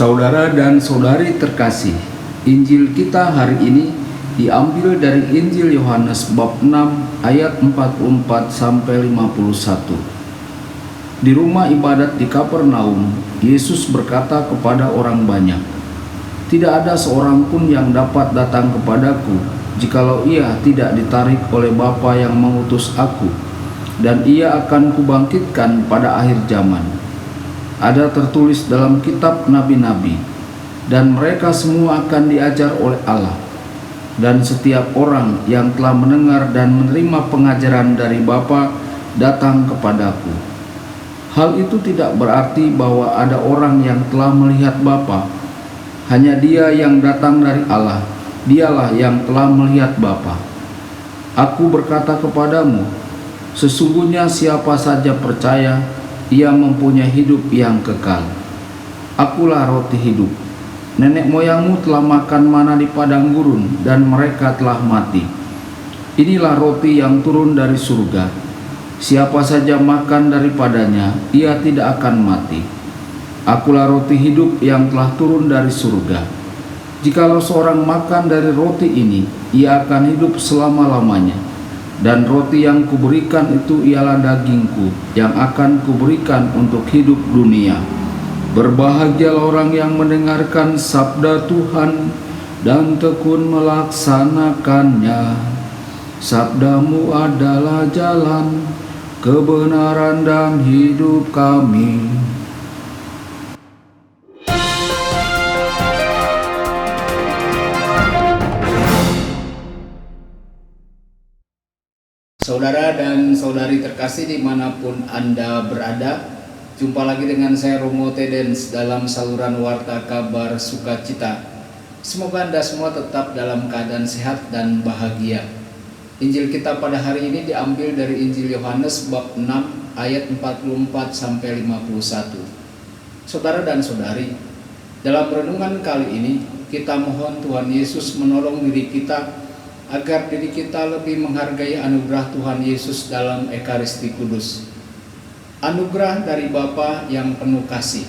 Saudara dan saudari terkasih, Injil kita hari ini diambil dari Injil Yohanes bab 6 ayat 44 sampai 51. Di rumah ibadat di Kapernaum, Yesus berkata kepada orang banyak, "Tidak ada seorang pun yang dapat datang kepadaku, jikalau ia tidak ditarik oleh Bapa yang mengutus aku, dan ia akan kubangkitkan pada akhir zaman. Ada tertulis dalam kitab nabi-nabi, dan mereka semua akan diajar oleh Allah. Dan setiap orang yang telah mendengar dan menerima pengajaran dari Bapa datang kepadaku. Hal itu tidak berarti bahwa ada orang yang telah melihat Bapa. Hanya Dia yang datang dari Allah, Dialah yang telah melihat Bapa. Aku berkata kepadamu, sesungguhnya siapa saja percaya, ia mempunyai hidup yang kekal. Akulah roti hidup. Nenek moyangmu telah makan mana di padang gurun, dan mereka telah mati. Inilah roti yang turun dari surga. Siapa saja makan daripadanya, ia tidak akan mati. Akulah roti hidup yang telah turun dari surga. Jikalau seorang makan dari roti ini, ia akan hidup selama-lamanya. Dan roti yang kuberikan itu ialah dagingku, yang akan kuberikan untuk hidup dunia. Berbahagialah orang yang mendengarkan sabda Tuhan dan tekun melaksanakannya. Sabdamu adalah jalan, kebenaran dan hidup kami." Saudara dan saudari terkasih dimanapun Anda berada, jumpa lagi dengan saya Romo Tedens dalam saluran Warta Kabar Sukacita. Semoga Anda semua tetap dalam keadaan sehat dan bahagia. Injil kita pada hari ini diambil dari Injil Yohanes bab 6 ayat 44 sampai 51. Saudara dan saudari, dalam renungan kali ini kita mohon Tuhan Yesus menolong diri kita agar diri kita lebih menghargai anugerah Tuhan Yesus dalam Ekaristi Kudus. Anugerah dari Bapa yang penuh kasih.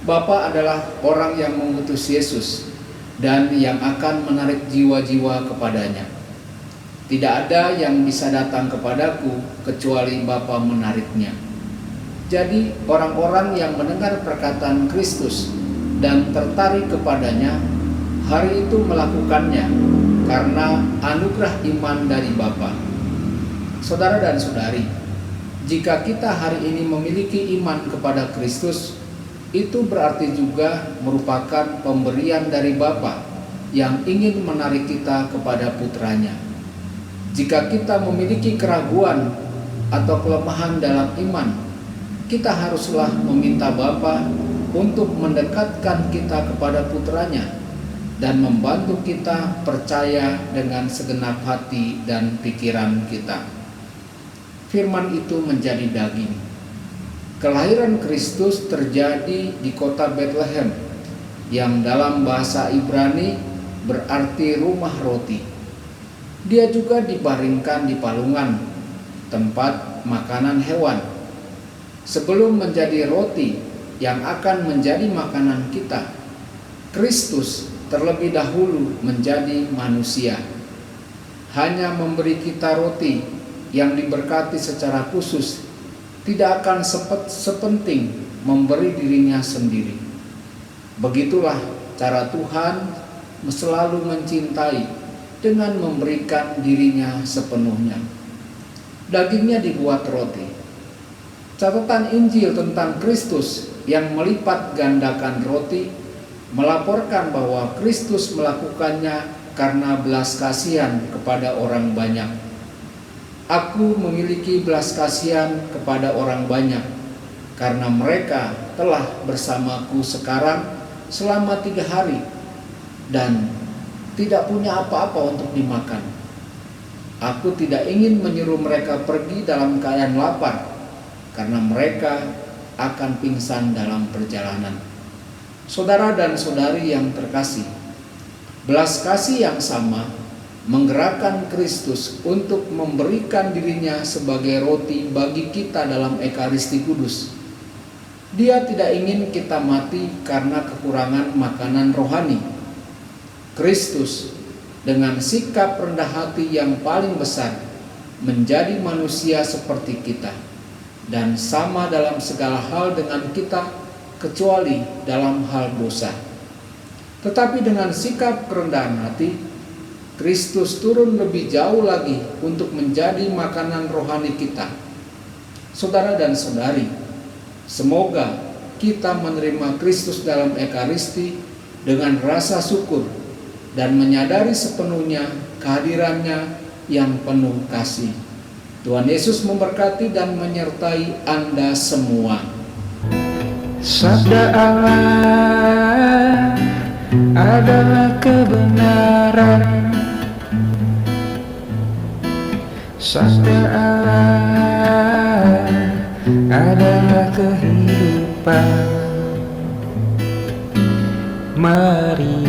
Bapa adalah orang yang mengutus Yesus dan yang akan menarik jiwa-jiwa kepadanya. Tidak ada yang bisa datang kepadaku kecuali Bapa menariknya. Jadi orang-orang yang mendengar perkataan Kristus dan tertarik kepadanya, hari itu melakukannya karena anugerah iman dari Bapa. Saudara dan saudari, jika kita hari ini memiliki iman kepada Kristus, itu berarti juga merupakan pemberian dari Bapa yang ingin menarik kita kepada putranya. Jika kita memiliki keraguan atau kelemahan dalam iman, kita haruslah meminta Bapa untuk mendekatkan kita kepada putranya dan membantu kita percaya dengan segenap hati dan pikiran kita. Firman itu menjadi daging. Kelahiran Kristus terjadi di kota Bethlehem, yang dalam bahasa Ibrani berarti rumah roti. Dia juga dibaringkan di palungan, tempat makanan hewan. Sebelum menjadi roti yang akan menjadi makanan kita, Kristus terlebih dahulu menjadi manusia. Hanya memberi kita roti yang diberkati secara khusus tidak akan sepenting memberi dirinya sendiri. Begitulah cara Tuhan selalu mencintai dengan memberikan dirinya sepenuhnya. Dagingnya dibuat roti. Catatan Injil tentang Kristus yang melipat gandakan roti melaporkan bahwa Kristus melakukannya karena belas kasihan kepada orang banyak. Aku memiliki belas kasihan kepada orang banyak, karena mereka telah bersamaku sekarang selama 3 hari dan tidak punya apa-apa untuk dimakan. Aku tidak ingin menyuruh mereka pergi dalam keadaan lapar, karena mereka akan pingsan dalam perjalanan. Saudara dan saudari yang terkasih, belas kasih yang sama menggerakkan Kristus untuk memberikan dirinya sebagai roti bagi kita dalam Ekaristi Kudus. Dia tidak ingin kita mati karena kekurangan makanan rohani. Kristus dengan sikap rendah hati yang paling besar menjadi manusia seperti kita dan sama dalam segala hal dengan kita kecuali dalam hal dosa. Tetapi dengan sikap kerendahan hati, Kristus turun lebih jauh lagi untuk menjadi makanan rohani kita. Saudara dan saudari, semoga kita menerima Kristus dalam Ekaristi dengan rasa syukur dan menyadari sepenuhnya kehadirannya yang penuh kasih. Tuhan Yesus memberkati dan menyertai Anda semua. Sabda Allah adalah kebenaran. Sabda Allah adalah kehidupan. Mari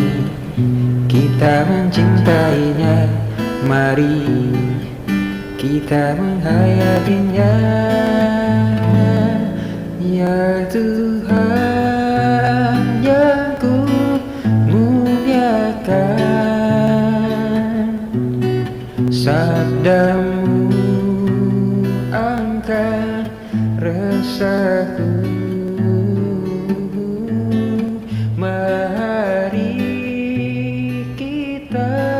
kita mencintainya, mari kita menghayatinya. Ya Tuhan yang ku muliakan, sabdamu angkat resahku. Mari kita